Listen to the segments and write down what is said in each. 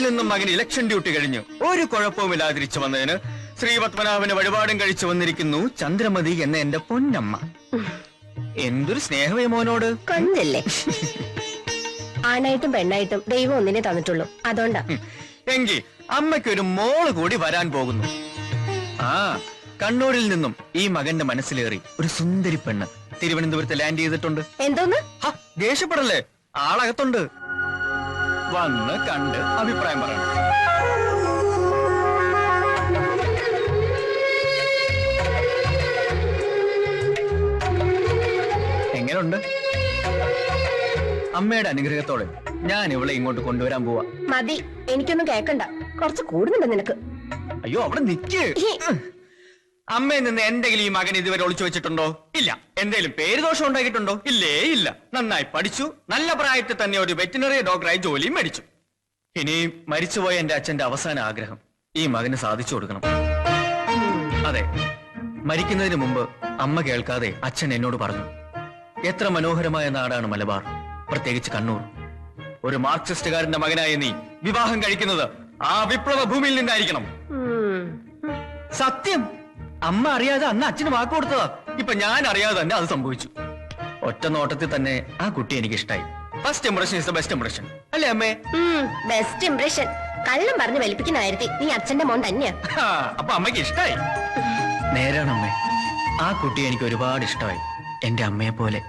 നിന്നും മകൻ election duty കഴിഞ്ഞു ഒരു കുഴപ്പവുമില്ലാതെ തിരിച്ചു വന്നതിന് ശ്രീപത്മനാഭന് വഴിപാടും കഴിച്ചു വന്നിരിക്കുന്നു ചന്ദ്രമതി എന്ന എന്റെ പൊന്നമ്മ. എന്തൊരു സ്നേഹമേ മോനോട്. കണ്ടല്ലേ, ആണായിട്ടും പെണ്ണായിട്ടും ദൈവം ഒന്നിനെ തന്നിട്ടുള്ളൂ, അതുകൊണ്ടാ. എങ്കിൽ അമ്മയ്ക്കൊരു മോള് കൂടി വരാൻ പോകുന്നു. ആ, കണ്ണൂരിൽ നിന്നും ഈ മകന്റെ മനസ്സിലേറി ഒരു സുന്ദരി പെണ്ണ് തിരുവനന്തപുരത്ത് ലാൻഡ് ചെയ്തിട്ടുണ്ട്. എന്തോന്ന്? ദേഷ്യപ്പെടല്ലേ, ആളകത്തുണ്ട്. വന്ന് കണ്ട് അഭിപ്രായം പറയണം. എങ്ങനെയുണ്ട്? അമ്മയുടെ അനുഗ്രഹത്തോടെ ഞാൻ ഇവളെ ഇങ്ങോട്ട് കൊണ്ടുവരാൻ പോവാ. മതി, എനിക്കൊന്നും കേക്കണ്ട, കുറച്ച് കൂടുന്നുണ്ട് നിനക്ക്. അയ്യോ, അവിടെ നിക്ക്. അമ്മയിൽ നിന്ന് എന്തെങ്കിലും ഈ മകൻ ഇതുവരെ ഒളിച്ചു വെച്ചിട്ടുണ്ടോ? ഇല്ല. എന്തെങ്കിലും പേര് ദോഷം ഉണ്ടാക്കിയിട്ടുണ്ടോ? ഇല്ലേ ഇല്ല. നന്നായി പഠിച്ചു, നല്ല പ്രായത്തിൽ തന്നെ ഒരു വെറ്റിനറി ഡോക്ടറായി ജോലിയും മേടിച്ചു. ഇനി മരിച്ചുപോയ എന്റെ അച്ഛന്റെ അവസാന ആഗ്രഹം ഈ മകന് സാധിച്ചു കൊടുക്കണം. അതെ, മരിക്കുന്നതിന് മുമ്പ് അമ്മ കേൾക്കാതെ അച്ഛൻ എന്നോട് പറഞ്ഞു, എത്ര മനോഹരമായ നാടാണ് മലബാർ, പ്രത്യേകിച്ച് കണ്ണൂർ. ഒരു മാർക്സിസ്റ്റുകാരന്റെ മകനായ നീ വിവാഹം കഴിക്കുന്നത് ആ വിപ്ലവ ഭൂമിയിൽ നിന്നായിരിക്കണം. സത്യം, അമ്മ അറിയാതെ അന്ന് അച്ഛന് വാക്ക് കൊടുത്തതാ. ഇപ്പൊ ഞാൻ അറിയാതെ തന്നെ അത് സംഭവിച്ചു. ഒറ്റ നോട്ടത്തിൽ തന്നെ ആ കുട്ടി എനിക്ക് ഇഷ്ടായി. First impression is the best impression, അല്ലേ അമ്മേ? Best impression. കള്ളം പറഞ്ഞ് വലിപ്പിക്കുന്ന കാര്യത്തിൽ നീ അച്ഛന്റെ മോൻ തന്നെയാ. അപ്പൊ അമ്മയ്ക്ക് ഇഷ്ടായി. നേരാണ് അമ്മേ, ആ കുട്ടി എനിക്ക് ഒരുപാട് ഇഷ്ടമായി, എന്റെ അമ്മയെ പോലെ.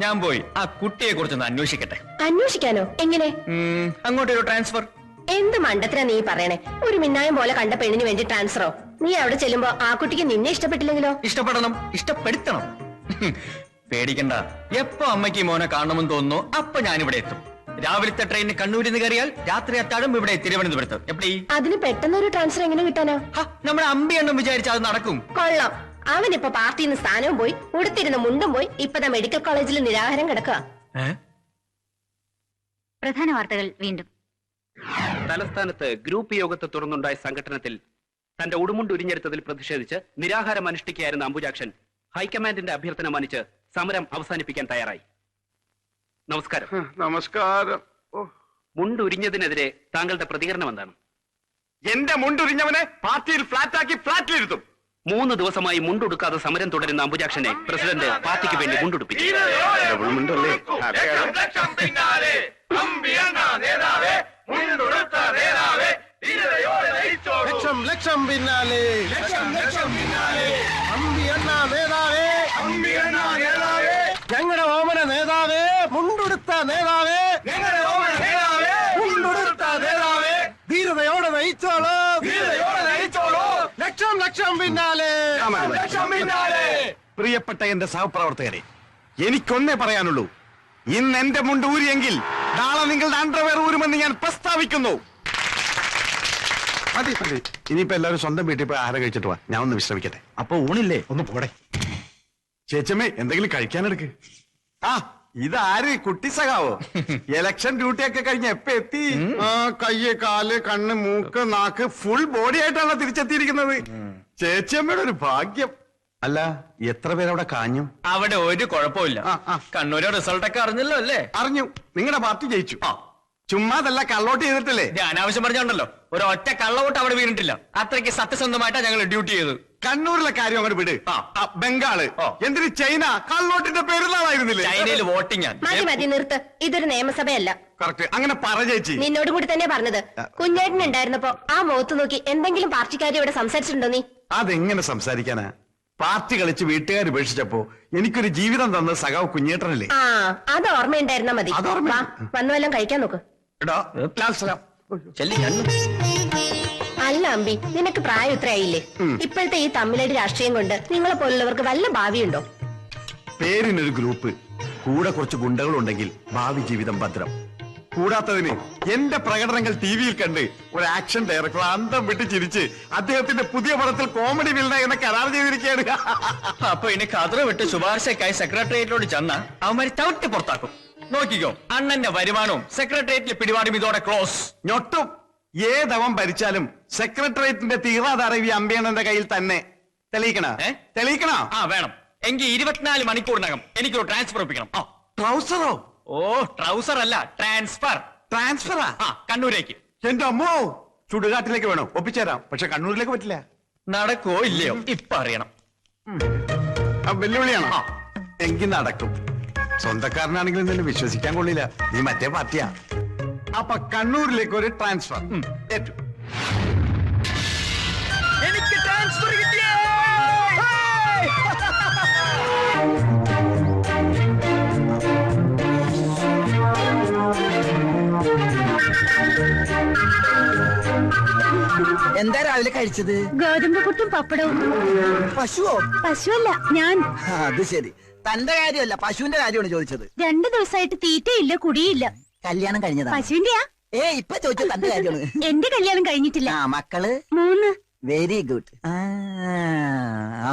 ഞാൻ പോയി ആ കുട്ടിയെ കുറിച്ചൊന്ന് അന്വേഷിക്കട്ടെ. അന്വേഷിക്കാനോ? എങ്ങനെ? അങ്ങോട്ടൊരു ട്രാൻസ്ഫർ. എന്ത് മണ്ടത്തിനാ നീ പറയണേ? ഒരു മിന്നായം പോലെ കണ്ട പെണ്ണിന് വേണ്ടി ട്രാൻസ്ഫറോ? നീ അവിടെ ചെല്ലുമ്പോ ആ കുട്ടിക്ക് നിന്നെ ഇഷ്ടപ്പെട്ടില്ലെങ്കിലോ? ഇഷ്ടപ്പെടണം, ഇഷ്ടപ്പെടുത്തണം. പേടിക്കണ്ട, എപ്പോ അമ്മയ്ക്ക് മോനെ കാണണമെന്ന് തോന്നുന്നു അപ്പൊ ഞാനിവിടെ എത്തും. രാവിലത്തെ ട്രെയിനിന് കണ്ണൂരിൽ നിന്ന് കയറിയാൽ രാത്രി അത്താടും ഇവിടെ തിരുവനന്തപുരത്ത്. എപ്പടി? അതിന് പെട്ടെന്നൊരു ട്രാൻസ്ഫർ എങ്ങനെ കിട്ടാനോ? നമ്മുടെ അമ്പിയെണ്ണം വിചാരിച്ചാൽ അത് നടക്കും. കൊള്ളാം, അവനിപ്പോ പാർട്ടിയിൽ നിന്ന് സ്ഥാനവും പോയി, ഉടുത്തിരുന്ന മുണ്ടും പോയി, ഇപ്പതാ മെഡിക്കൽ കോളേജിൽ നിരാഹാരം കിടക്കുക. പ്രധാന വാർത്തകൾ വീണ്ടും. തലസ്ഥാനത്ത് ഗ്രൂപ്പ് യോഗത്തെ തുടർന്നുണ്ടായ സംഘടനത്തിൽ തന്റെ ഉടുമുണ്ട് ഉരിഞ്ഞെടുത്തതിൽ പ്രതിഷേധിച്ച് നിരാഹാരം അനുഷ്ഠിക്കുകയായിരുന്ന അംബുജാക്ഷൻ ഹൈക്കമാൻഡിന്റെ അഭ്യർത്ഥന മാനിച്ച് സമരം അവസാനിപ്പിക്കാൻ തയ്യാറായി. നമസ്കാരം. നമസ്കാരം. മുണ്ടുരിഞ്ഞതിനെതിരെ താങ്കളുടെ പ്രതികരണം എന്താണ്? എന്റെ മുണ്ടുരിഞ്ഞവനെ പാർട്ടിയിൽ ഫ്ലാറ്റാക്കി ഫ്ലാറ്റിലിരുത്തും. 3 ദിവസമായി മുണ്ടുടുക്കാതെ സമരം തുടരുന്ന അംബുജാക്ഷനെ പ്രസിഡന്റ് പാർട്ടിക്ക് വേണ്ടി മുണ്ടുടുപ്പിച്ചു. ലക്ഷം ലക്ഷം പിന്നാലെ, ഞങ്ങളുടെ ഓമന നേതാവേ, മുണ്ടുടുത്ത നേതാവേ, മുണ്ടുടുത്ത നേതാവേ, ധീരതയോടെ നയിച്ചോളൂ, ലക്ഷം ലക്ഷം പിന്നാലെ. പ്രിയപ്പെട്ട എന്റെ സഹപ്രവർത്തകരെ, എനിക്കൊന്നേ പറയാനുള്ളൂ. ഇന്ന് എന്റെ മുണ്ട് ഊരിയെങ്കിൽ നാളെ നിങ്ങളുടെ അണ്ടർവെയർ ഊരുമെന്ന് ഞാൻ പ്രസ്താവിക്കുന്നു. മതി മതി, ഇനിയിപ്പോ എല്ലാവരും സ്വന്തം വീട്ടിൽ പോയി ആഹാരം കഴിച്ചിട്ട് വാ, ഞാൻ ഒന്ന് വിശ്രമിക്കട്ടെ. അപ്പൊ ഊണില്ലേ, ഒന്ന് പോടെ. ചേച്ചമ്മേ, എന്തെങ്കിലും കഴിക്കാനെടുക്ക്. ആ, ഇതാര്? കുട്ടി സഖാവോ? ഇലക്ഷൻ ഡ്യൂട്ടിയൊക്കെ കഴിഞ്ഞ് എപ്പ എത്തി? കയ്യ്, കാല്, കണ്ണ്, മൂക്ക്, നാക്ക് ഫുൾ ബോഡി ആയിട്ടാണോ തിരിച്ചെത്തിയിരിക്കുന്നത്? ചേച്ചിയമ്മയുടെ ഒരു ഭാഗ്യം. അല്ല, എത്ര പേരവിടെ കാഞ്ഞു? അവിടെ ഒരു കുഴപ്പമില്ല. കണ്ണൂരെ റിസൾട്ടൊക്കെ അറിഞ്ഞല്ലോ അല്ലേ? അറിഞ്ഞു, നിങ്ങളുടെ പാർട്ടി ജയിച്ചു. ചുമ്മാതല്ല, കള്ളോട്ട് ചെയ്തിട്ടില്ലേ? അനാവശ്യം പറഞ്ഞോണ്ടല്ലോ, ഒരു ഒറ്റ കള്ളവോട്ട് അവിടെ വീണിട്ടില്ല. അത്രയ്ക്ക് സത്യസന്ധമായിട്ടാണ് ഞങ്ങൾ ഡ്യൂട്ടി ചെയ്തത്. കണ്ണൂരിലെ കാര്യം അങ്ങോട്ട് വിട്. ബംഗാള് എന്തിന് ചൈന കള്ളോട്ടിന്റെ പെരുന്നാളായിരുന്നില്ലേ? ചൈനയിൽ വോട്ടിംഗ്. മതി മതി, നിർത്ത്. ഇതൊരു നിയമസഭയല്ല. കറക്റ്റ്, അങ്ങനെ പറ ചേച്ചി. നിന്നോട് കൂടി തന്നെ പറഞ്ഞത്. കുഞ്ഞേട്ടൻ ഉണ്ടായിരുന്നപ്പോ ആ മുഖത്ത് നോക്കി എന്തെങ്കിലും പാർട്ടിക്കാരി ഇവിടെ സംസാരിച്ചിട്ടുണ്ടോ നീ? അതെങ്ങനെ സംസാരിക്കാനാ? പാർട്ടി കളിച്ച് വീട്ടുകാർ ഉപേക്ഷിച്ചപ്പോ എനിക്കൊരു ജീവിതം തന്ന സഖാവ് കുഞ്ഞേട്ടനല്ലേ? ആ, അത് ഓർമ്മയുണ്ടായിരുന്നാ മതി. വന്നു വല്ലതും കഴിക്കാൻ നോക്ക്. അല്ല അമ്പി, നിനക്ക് പ്രായം ഇത്രയായില്ലേ? ഇപ്പോഴത്തെ ഈ തമ്മിലടി രാഷ്ട്രീയം കൊണ്ട് നിങ്ങളെ പോലുള്ളവർക്ക് വല്ല ഭാവിയുണ്ടോ? പേരിനൊരു ഗ്രൂപ്പ്, കൂടെ കുറച്ച് ഗുണ്ടകളുണ്ടെങ്കിൽ ഭാവി ജീവിതം ഭദ്രം. കൂടാത്തതിന് എന്റെ പ്രകടനങ്ങൾ ടിവിയിൽ കണ്ട് ഒരു ആക്ഷൻ ഡയറക്ടർ അന്തം വിട്ട് ചിരിച്ച് അദ്ദേഹത്തിന്റെ പുതിയ പടത്തിൽ കോമഡി വില്ല എന്ന കരാർ ചെയ്തിരിക്കുകയാണ്. അപ്പൊ ഇനി കതറ് വിട്ട് ശുപാർശക്കായി സെക്രട്ടേറിയറ്റിലോട് ചെന്ന അവന്മാര് ചവിട്ടി പുറത്താക്കും. നോക്കിക്കോ, അണ്ണന്റെ വരുമാനവും സെക്രട്ടേറിയറ്റിൽ പിടിപാടും ഇതോടെ ക്ലോസ്. ഞൊട്ടും. ഏതവൻ ഭരിച്ചാലും സെക്രട്ടേറിയറ്റിന്റെ തീറാധാരവി അമ്പയണ്ണന്റെ കയ്യിൽ തന്നെ. തെളിയിക്കണോ? ആ, വേണം. എങ്കിൽ 24 മണിക്കൂറിനകം എനിക്കൊരു ട്രാൻസ്ഫർ ഒപ്പിക്കണം. ട്രൗസറോ? ഓ, ട്രൗസർ അല്ല, ട്രാൻസ്ഫർ. ട്രാൻസ്ഫറാ? കണ്ണൂരേക്ക്. എന്റെ അമ്മോ ചുടുകാട്ടിലേക്ക് വേണോ ഒപ്പിച്ചേരാം പക്ഷെ കണ്ണൂരിലേക്ക് പറ്റില്ല. നടക്കോ ഇല്ലയോ ഇപ്പൊ അറിയണം. വെല്ലുവിളിയാണോ? എങ്കിൽ നടക്കും. സ്വന്തക്കാരനാണെങ്കിലും നിന്നെ വിശ്വസിക്കാൻ കൊള്ളില്ല. നീ മറ്റേ പാർട്ടിയാ. അപ്പൊ കണ്ണൂരിലേക്ക് ഒരു ട്രാൻസ്ഫർ ഏറ്റു. എനിക്ക് ട്രാൻസ്ഫർ കിട്ടിയേ. എന്താ രാവിലെ കഴിച്ചത്? ഗോതമ്പ് പുട്ടും പപ്പടവും. പശുവോ? പശുവല്ല, ഞാൻ. അത് ശരി. തന്റെ കാര്യമല്ല, പശുവിന്റെ കാര്യമാണ് ചോദിച്ചത്. 2 ദിവസമായിട്ട് തീറ്റയില്ല കുടിയില്ല. കല്യാണം കഴിഞ്ഞതാ? പശുവിന്റെയാ? ഇപ്പൊ ചോദിച്ചത് തന്റെ കാര്യമാണ്. എന്റെ കല്യാണം കഴിഞ്ഞിട്ടില്ല. മക്കള്? 3. Very good.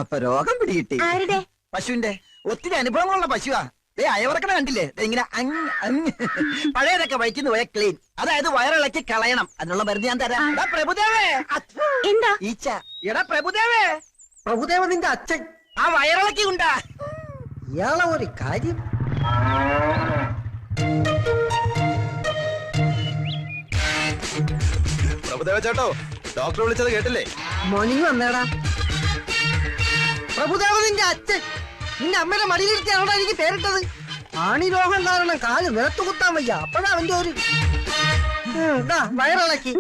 അപ്പൊ രോഗം പിടികിട്ടി. ആരുടെ? പശുവിന്റെ. ഒത്തിരി അനുഭവങ്ങളുള്ള പശുവാ. അയവർക്കണ കണ്ടില്ലേ? ഇങ്ങനെ പഴയതൊക്കെ വഴിക്കുന്നു പോയ ക്ലീൻ. അതായത് വയറിളക്കി കളയണം. അതിനുള്ള മരുന്ന് ഞാൻ തരാം. എടാ പ്രഭുദേവേ. എന്താ? ഈച്ച. എടാ പ്രഭുദേവേ. പ്രഭുദേവ നിന്റെ അച്ഛൻ ആ വയറിളക്കി ഉണ്ടാ. ഇയാളെ ഒരു കാര്യം. പ്രഭുദേവ ചേട്ടോ, ഡോക്ടർ വിളിച്ചത് കേട്ടില്ലേ? മോർണിംഗ് വന്നേടാ. പ്രഭുദേവ നിന്റെ അച്ഛൻ നിന്റെ അമ്മയുടെ മടിയിലിരുത്തിയാണോ എനിക്ക് പേരിട്ടത്? ആണി രോഗം കാരണം കാല് നിലത്ത് കുത്താൻ വയ്യ. അപ്പോഴാ അവന്റെ ഒരു വയറിളക്കി.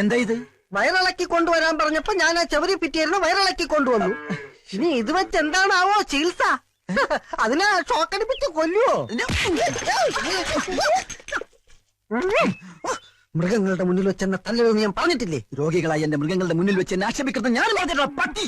എന്താ ഇത്? വയറിളക്കി കൊണ്ടുവരാൻ പറഞ്ഞപ്പോ ഞാൻ ആ ചെവരി പിറ്റിയായിരുന്നു വയറിളക്കി കൊണ്ടുവന്നു. ഇനി ഇത് വെച്ച് എന്താണാവോ ചികിത്സ? അതിനെ ഷോക്കടിപ്പിച്ച് കൊല്ലുവോ? മൃഗങ്ങളുടെ മുന്നിൽ വെച്ച് എന്നെ തല്ലരുതെന്ന് ഞാൻ പറഞ്ഞിട്ടില്ലേ? രോഗികളായി എന്റെ മൃഗങ്ങളുടെ മുന്നിൽ വെച്ച് എന്നെ ആക്ഷേപിക്കുന്നത് ഞാൻ പറഞ്ഞിട്ടുള്ള പട്ടി.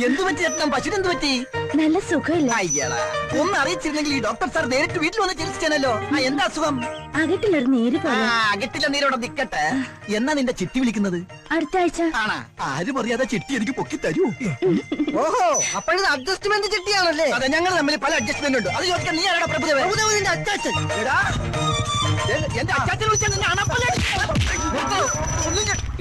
എന്ത് പറ്റി ചേട്ടൻ? പശുവിന് എന്ത് പറ്റി? നല്ല സുഖമില്ല. അയ്യടാ, ഒന്ന് അറിയിച്ചിരുന്നെങ്കിൽ ഈ ഡോക്ടർ സാർ നേരിട്ട് വീട്ടിൽ വന്ന് ചികിത്സിച്ചാനല്ലോ. എന്താ അസുഖം? അകട്ടിലൊരു നീര് പോലെ. അകറ്റില്ല നീരോടെ നിക്കട്ടെ. എന്നാ നിന്റെ ചിട്ടി വിളിക്കുന്നത്? അടുത്ത ആഴ്ച. ആണാ? ആരും അറിയാതെ ചിട്ടി എനിക്ക് പൊക്കി തരൂ. ഓഹോ, അപ്പോഴത് അഡ്ജസ്റ്റ്മെന്റ് ചിട്ടിയാണല്ലേ? അതെ, ഞങ്ങൾ തമ്മിൽ പല അഡ്ജസ്റ്റ്മെന്റ് ഉണ്ട്. അത് ചോദിക്കാൻ നീ ആരാടാ പ്രഭുദേവ? പ്രഭുദേവ നിന്റെ അച്ചാച്ചൻ. എടാ, എന്റെ അച്ചാച്ചനെ വിളിച്ചാൽ നിന്നെ അണപ്പല്ല.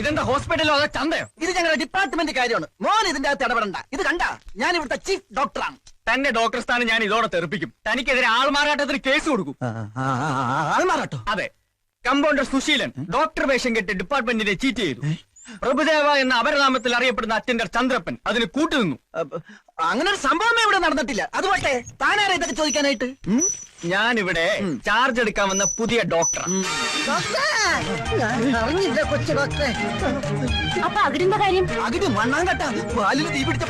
ഇതെന്താ ഹോസ്പിറ്റലോ അതോ ചന്തയോ? ഇത് ഞങ്ങളുടെ ഡിപ്പാർട്ട്മെന്റ് കാര്യമാണ്. മോൻ ഇതിന്റെ അകത്ത് ഇടപെടണ്ട. ഇത് കണ്ട, ഞാൻ ഇവിടുത്തെ ചീഫ് ഡോക്ടറാണ്. തന്നെ ഡോക്ടർ സ്ഥാനം ഞാൻ ഇതോടെ തെറിപ്പിക്കും. തനിക്കെതിരെ ആൾമാറാട്ടത്തിന് കേസ് കൊടുക്കും. ആൾമാറാട്ടോ? അതെ, കമ്പൗണ്ടർ സുശീലൻ ഡോക്ടർ വേഷം കെട്ടി ഡിപ്പാർട്ട്മെന്റിനെ ചീറ്റ് ചെയ്തു. പ്രഭുദേവ എന്ന അപരനാമത്തിൽ അറിയപ്പെടുന്ന അറ്റൻഡർ ചന്ദ്രപ്പൻ അതിന് കൂട്ടുനിന്നു. അങ്ങനെ ഒരു സംഭവമേ ഇവിടെ നടന്നിട്ടില്ല. അതുപോട്ടെ, താനാരാ ഇതൊക്കെ ചോദിക്കാനായിട്ട്? ഞാനിവിടെ ചാർജ് എടുക്കാൻ വന്ന പുതിയ ഡോക്ടറാണ്. ഞാൻ അറിഞ്ഞില്ല കൊച്ചു ഡോക്ടറെ. അപ്പൊ അകിടിന്റെ കാര്യം? അകിട് മണ്ണാങ്കട്ട പാലിന് തീ പിടിച്ച